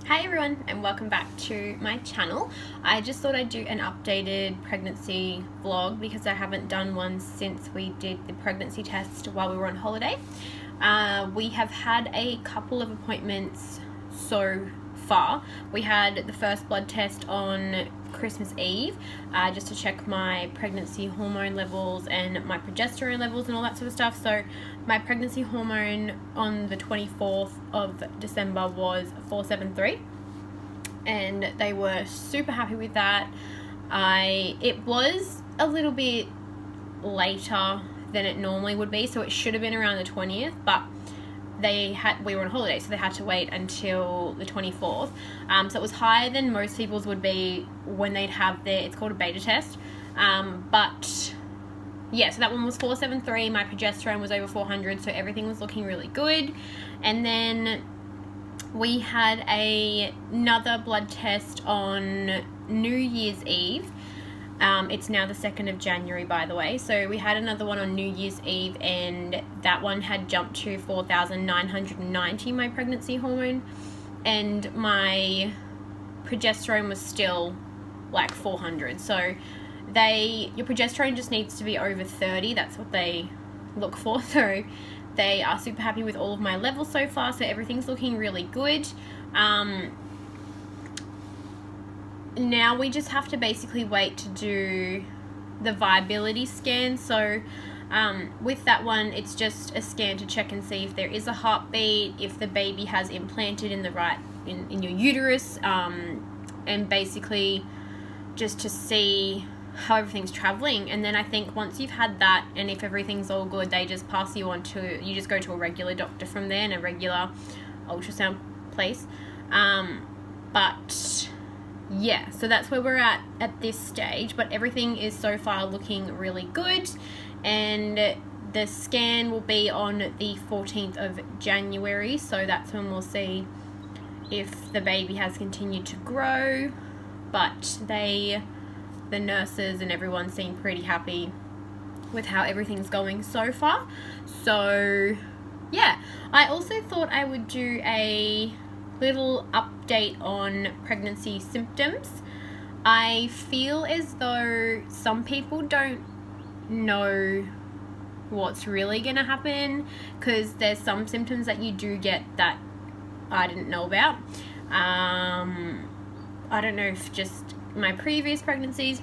Hi everyone and welcome back to my channel. I just thought I'd do an updated pregnancy vlog because I haven't done one since we did the pregnancy test while we were on holiday. We have had a couple of appointments so far. We had the first blood test on Christmas Eve just to check my pregnancy hormone levels and my progesterone levels and all that sort of stuff. So my pregnancy hormone on the 24th of December was 473 and they were super happy with that. It was a little bit later than it normally would be, so it should have been around the 20th, but we were on holiday, so they had to wait until the 24th. So it was higher than most people's would be when they'd have it's called a beta test. But yeah, so that one was 473. My progesterone was over 400, so everything was looking really good. And then we had another blood test on New Year's Eve. It's now the 2nd of January, by the way. So we had another one on New Year's Eve, and that one had jumped to 4,990, my pregnancy hormone, and my progesterone was still like 400. So your progesterone just needs to be over 30. That's what they look for. So they are super happy with all of my levels so far. So everything's looking really good. Now we just have to basically wait to do the viability scan. So with that one, it's just a scan to check and see if there is a heartbeat, if the baby has implanted in your uterus, and basically just to see how everything's traveling. And then I think once you've had that, and if everything's all good, they just pass you on to, you just go to a regular doctor from there, and a regular ultrasound place. But yeah, so that's where we're at this stage, but everything is so far looking really good. And the scan will be on the 14th of January, so that's when we'll see if the baby has continued to grow. But the nurses and everyone seem pretty happy with how everything's going so far. So yeah, I also thought I would do a little update on pregnancy symptoms. I feel as though some people don't know what's really gonna happen, because there's some symptoms that you do get that I didn't know about. I don't know if just my previous pregnancies,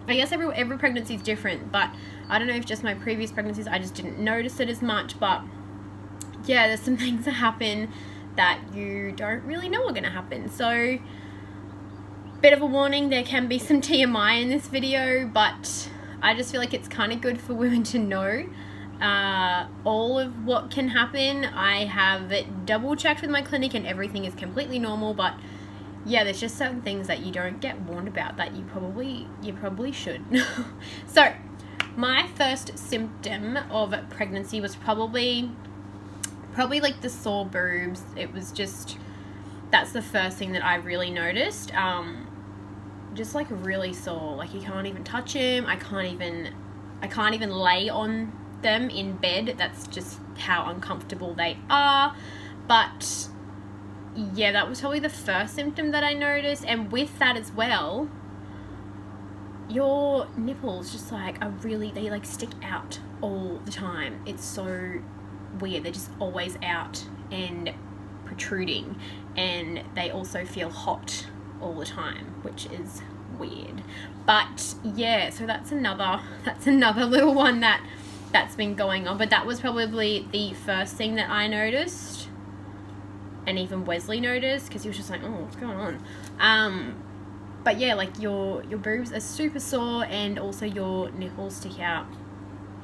I guess every pregnancy is different, but I don't know if just my previous pregnancies I just didn't notice it as much. But yeah, there's some things that happen that you don't really know are going to happen. So bit of a warning, there can be some TMI in this video, but I just feel like it's kind of good for women to know all of what can happen. I have double checked with my clinic and everything is completely normal, but yeah, there's just certain things that you don't get warned about that you probably should. So my first symptom of pregnancy was probably like the sore boobs. It was just, that's the first thing that I really noticed. Just like really sore, like you can't even touch them. I can't even lay on them in bed. That's just how uncomfortable they are. But yeah, that was probably the first symptom that I noticed. And with that as well, your nipples just like they like stick out all the time. It's so weird. They're just always out and protruding, and they also feel hot all the time, which is weird. But yeah, so that's another little one that's been going on. But that was probably the first thing that I noticed, and even Wesley noticed, because he was just like, oh, what's going on? But yeah, like your boobs are super sore, and also your nipples stick out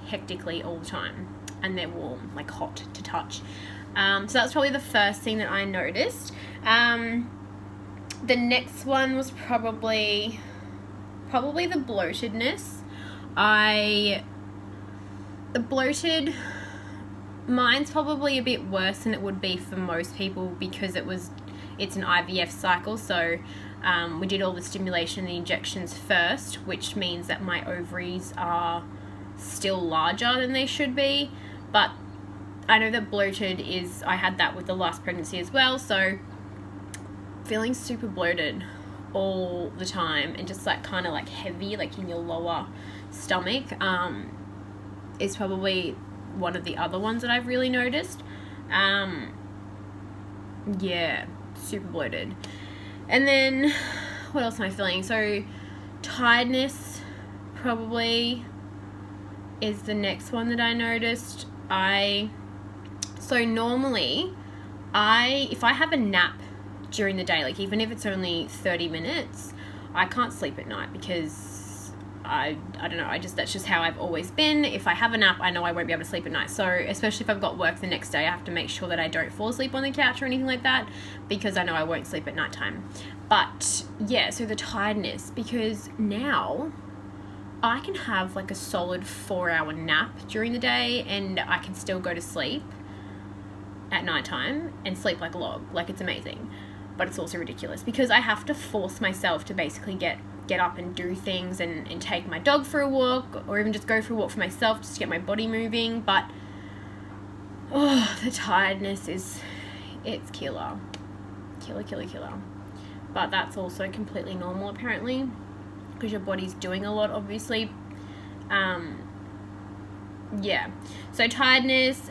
hectically all the time, and they're warm, like hot to touch. So that's probably the first thing that I noticed. The next one was probably the bloatedness. The bloated, mine's probably a bit worse than it would be for most people, because it's an IVF cycle. So we did all the stimulation and injections first, which means that my ovaries are still larger than they should be. But I know that bloated I had that with the last pregnancy as well. So feeling super bloated all the time, and just like kind of like heavy, like in your lower stomach, is probably one of the other ones that I've really noticed. Yeah, super bloated. And then what else am I feeling? So tiredness probably is the next one that I noticed. So normally if I have a nap during the day, like even if it's only 30 minutes, I can't sleep at night because I don't know, that's just how I've always been. If I have a nap, I know I won't be able to sleep at night. So especially if I've got work the next day, I have to make sure that I don't fall asleep on the couch or anything like that, because I know I won't sleep at nighttime. But yeah, so the tiredness, because now I can have like a solid 4-hour nap during the day and I can still go to sleep at nighttime and sleep like a log. Like, it's amazing. But it's also ridiculous because I have to force myself to basically get up and do things and take my dog for a walk, or even just go for a walk for myself just to get my body moving. But the tiredness it's killer. But that's also completely normal apparently, because your body's doing a lot, obviously. Yeah, so tiredness,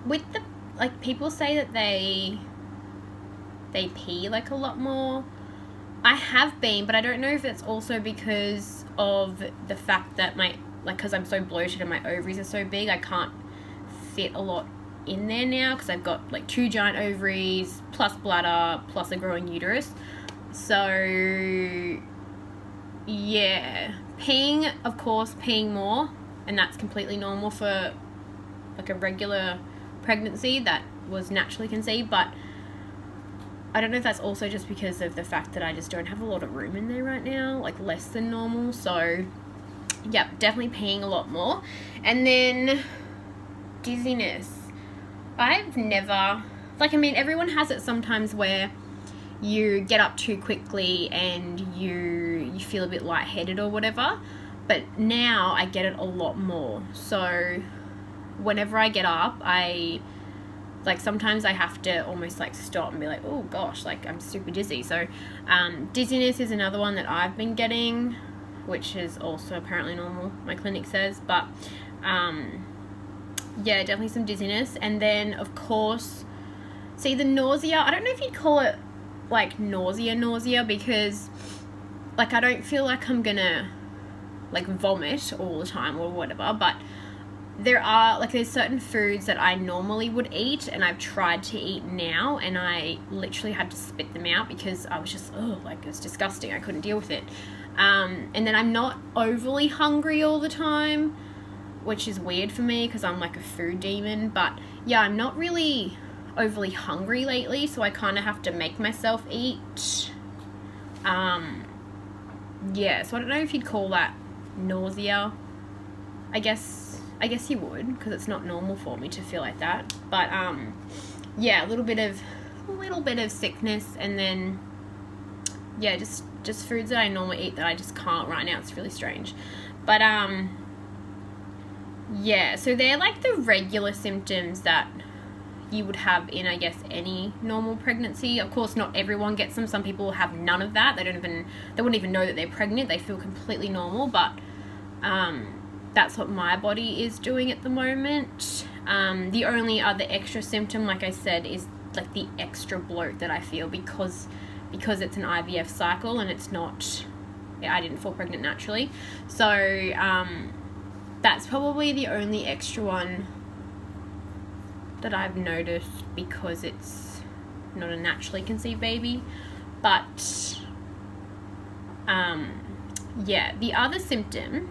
with the, like, people say that they pee like a lot more. I have been, but I don't know if it's also because of the fact that because I'm so bloated and my ovaries are so big, I can't fit a lot in there now, because I've got like 2 giant ovaries plus bladder plus a growing uterus. So yeah, peeing more, and that's completely normal for like a regular pregnancy that was naturally conceived. But I don't know if that's also just because of the fact that I just don't have a lot of room in there right now, like less than normal. So yeah, definitely peeing a lot more. And then dizziness. I've never, like, I mean, everyone has it sometimes where you get up too quickly and you feel a bit lightheaded or whatever, but now I get it a lot more. So whenever I get up, sometimes I have to almost like stop and be like, oh gosh, like I'm super dizzy. So dizziness is another one that I've been getting, which is also apparently normal, my clinic says. But yeah, definitely some dizziness. And then of course, see, the nausea, I don't know if you'd call it like nausea, because like I don't feel like I'm gonna like vomit all the time or whatever, but there's certain foods that I normally would eat and I've tried to eat now, and I literally had to spit them out because I was just, like, it was disgusting. I couldn't deal with it. And then I'm not overly hungry all the time, which is weird for me because I'm like a food demon. But yeah, I'm not really overly hungry lately, so I kind of have to make myself eat. Yeah, so I don't know if you'd call that nausea. I guess you would, because it's not normal for me to feel like that. But yeah, a little bit of sickness, and then yeah, just foods that I normally eat that I just can't right now. It's really strange. But yeah, so they're like the regular symptoms that you would have in, I guess, any normal pregnancy. Of course, not everyone gets them. Some people have none of that. They wouldn't even know that they're pregnant. They feel completely normal. But that's what my body is doing at the moment. The only other extra symptom, like I said, is like the extra bloat that I feel because it's an IVF cycle and it's not, I didn't fall pregnant naturally. So that's probably the only extra one that I've noticed, because it's not a naturally conceived baby. But yeah, the other symptom,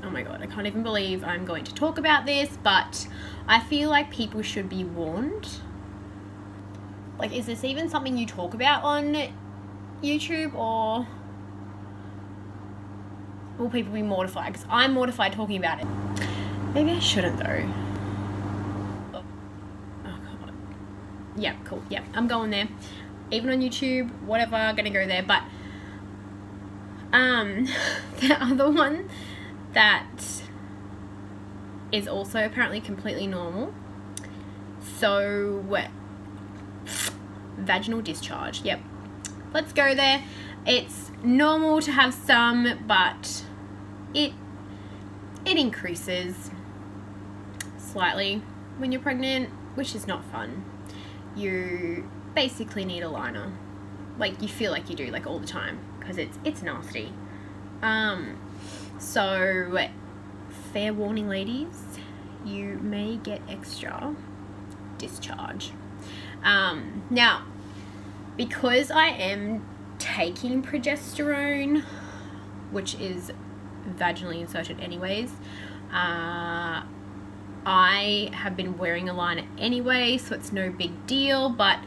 oh my god, I can't even believe I'm going to talk about this, but I feel like people should be warned. Like, is this even something you talk about on YouTube, or will people be mortified? Because I'm mortified talking about it. Maybe I shouldn't though. Yeah, cool. Yeah, I'm going there. Even on YouTube, whatever, I'm gonna go there. But the other one that is also apparently completely normal. So vaginal discharge, yep, let's go there. It's normal to have some, but it increases slightly when you're pregnant, which is not fun. You basically need a liner, like you feel like you do, like all the time, because it's nasty. So fair warning, ladies, you may get extra discharge. Now, because I am taking progesterone, which is vaginally inserted anyways, I have been wearing a liner anyway, so it's no big deal, but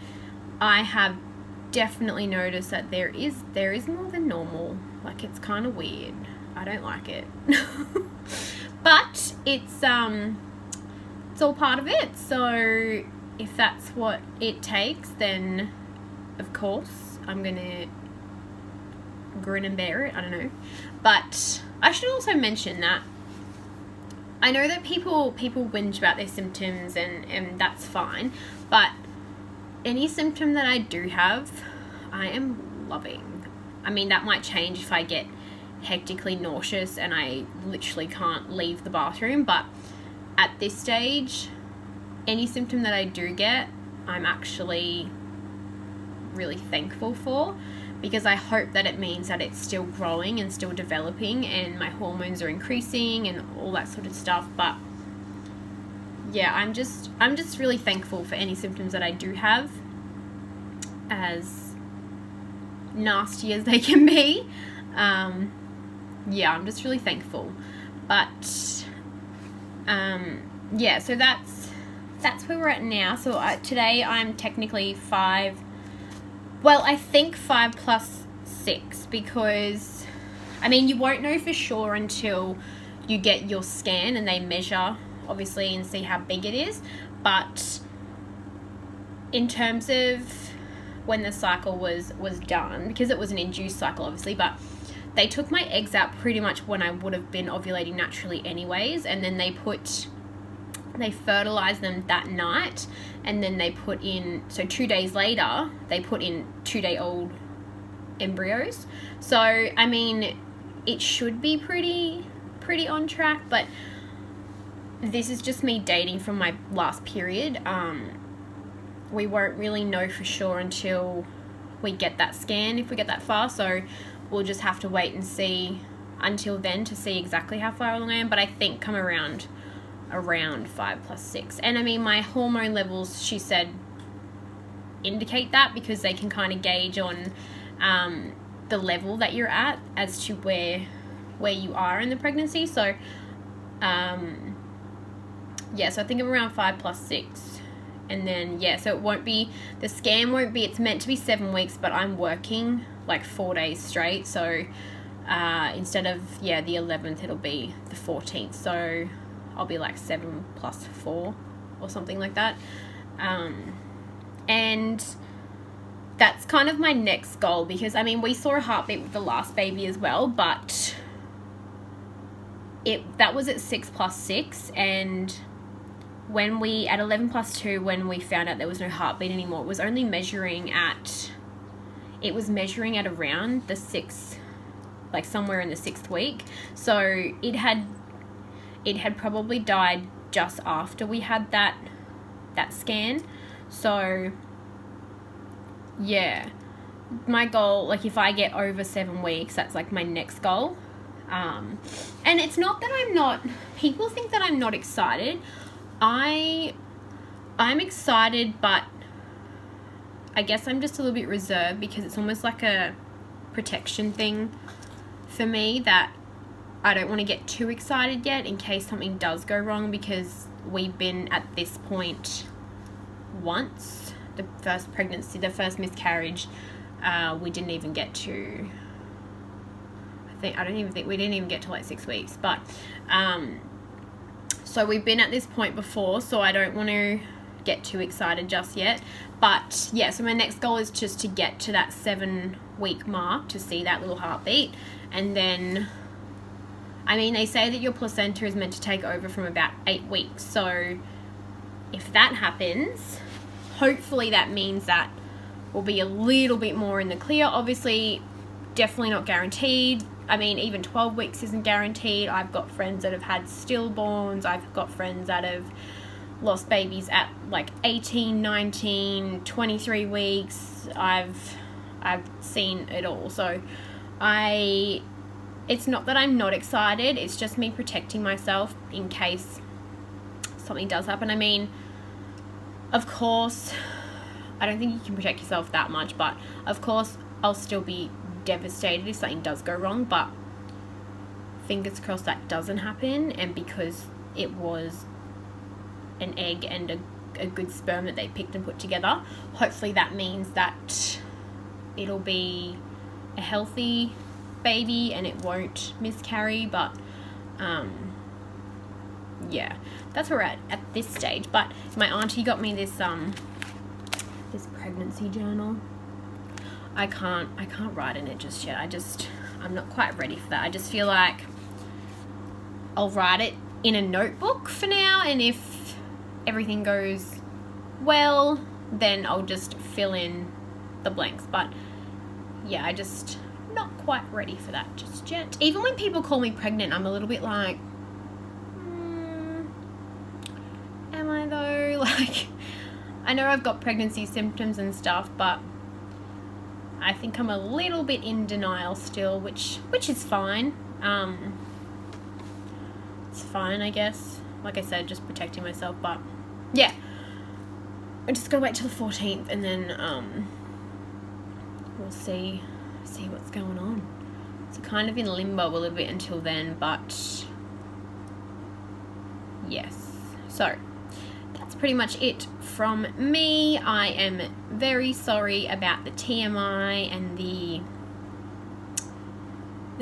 I have definitely noticed that there is more than normal. Like, it's kind of weird. I don't like it. But it's all part of it, so if that's what it takes, then of course I'm gonna grin and bear it. I don't know. But I should also mention that I know that people whinge about their symptoms, and that's fine, but any symptom that I do have, I am loving. I mean, that might change if I get hectically nauseous and I literally can't leave the bathroom, but at this stage, any symptom that I do get, I'm actually really thankful for, because I hope that it means that it's still growing and still developing and my hormones are increasing and all that sort of stuff. But yeah, I'm just really thankful for any symptoms that I do have, as nasty as they can be. Yeah, I'm just really thankful. But yeah, so that's where we're at now. So today I'm technically 5, well, I think 5 plus 6, because I mean, you won't know for sure until you get your scan and they measure, obviously, and see how big it is. But in terms of when the cycle was done, because it was an induced cycle obviously, but they took my eggs out pretty much when I would have been ovulating naturally anyways, and then they fertilized them that night, and then they put in, so 2 days later they put in 2-day-old embryos. So I mean, it should be pretty on track, but this is just me dating from my last period. We won't really know for sure until we get that scan, if we get that far, so we'll just have to wait and see until then to see exactly how far along I am. But I think come around 5 plus 6. And I mean, my hormone levels, she said, indicate that, because they can kind of gauge on the level that you're at as to where you are in the pregnancy. So yeah, so I think I'm around 5 plus 6. And then yeah, so it won't be, the scan won't be, it's meant to be 7 weeks, but I'm working like 4 days straight, so instead of, yeah, the 11th, it'll be the 14th, so I'll be like 7 plus 4 or something like that. And that's kind of my next goal, because I mean, we saw a heartbeat with the last baby as well, but that was at 6 plus 6, and when we, at 11 plus 2, when we found out there was no heartbeat anymore, it was only measuring at, around the 6th, like somewhere in the 6th week. So it had probably died just after we had that scan. So yeah, my goal, like if I get over 7 weeks, that's like my next goal. And it's not that I'm not, people think that I'm not excited. I'm excited, but I guess I'm just a little bit reserved, because it's almost like a protection thing for me, that I don't want to get too excited yet in case something does go wrong, because we've been at this point once. The first pregnancy, the first miscarriage, we didn't even get to, we didn't even get to like 6 weeks, but so we've been at this point before, so I don't want to get too excited just yet. But yeah, so my next goal is just to get to that 7-week mark to see that little heartbeat. And then, I mean, they say that your placenta is meant to take over from about 8 weeks, so if that happens, hopefully that means that we'll be a little bit more in the clear. Obviously, definitely not guaranteed. I mean, even 12 weeks isn't guaranteed. I've got friends that have had stillborns. I've got friends that have lost babies at like 18, 19, 23 weeks. I've seen it all. So it's not that I'm not excited. It's just me protecting myself in case something does happen. I mean, of course, I don't think you can protect yourself that much, but of course I'll still be devastated if something does go wrong, but fingers crossed that doesn't happen. And because it was an egg and a good sperm that they picked and put together, hopefully that means that it'll be a healthy baby and it won't miscarry. But yeah, that's where we're at this stage. But my auntie got me this this pregnancy journal. I can't write in it just yet. I'm not quite ready for that. I just feel like I'll write it in a notebook for now, and if everything goes well, then I'll just fill in the blanks. But yeah, I just not quite ready for that just yet. Even when people call me pregnant, I'm a little bit like, am I though? Like, I know I've got pregnancy symptoms and stuff, but I think I'm a little bit in denial still, which is fine. It's fine, I guess. Like I said, just protecting myself. But yeah, I just gotta wait till the 14th, and then we'll see what's going on. So kind of in limbo a little bit until then, but yes. So that's pretty much it from me. I am very sorry about the TMI and the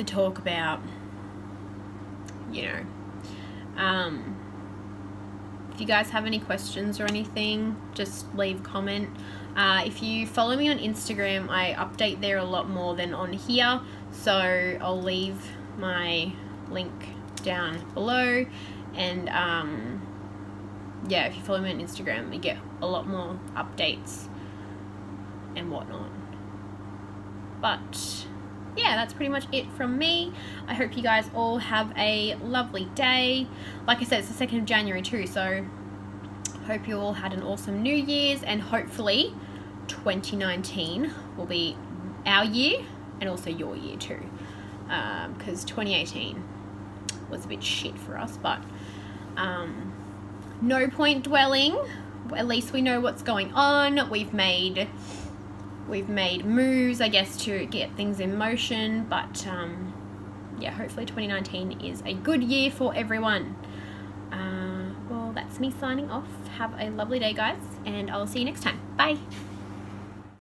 talk about, you know, if you guys have any questions or anything, just leave a comment. If you follow me on Instagram, I update there a lot more than on here, so I'll leave my link down below. And yeah, if you follow me on Instagram, you get a lot more updates and whatnot. But yeah, that's pretty much it from me. I hope you guys all have a lovely day. Like I said, it's the 2nd of January too, so hope you all had an awesome New Year's, and hopefully 2019 will be our year and also your year too, because 2018 was a bit shit for us. But no point dwelling. At least we know what's going on. We've made moves, I guess, to get things in motion. But yeah, hopefully 2019 is a good year for everyone. Well, that's me signing off. Have a lovely day, guys, and I'll see you next time. Bye.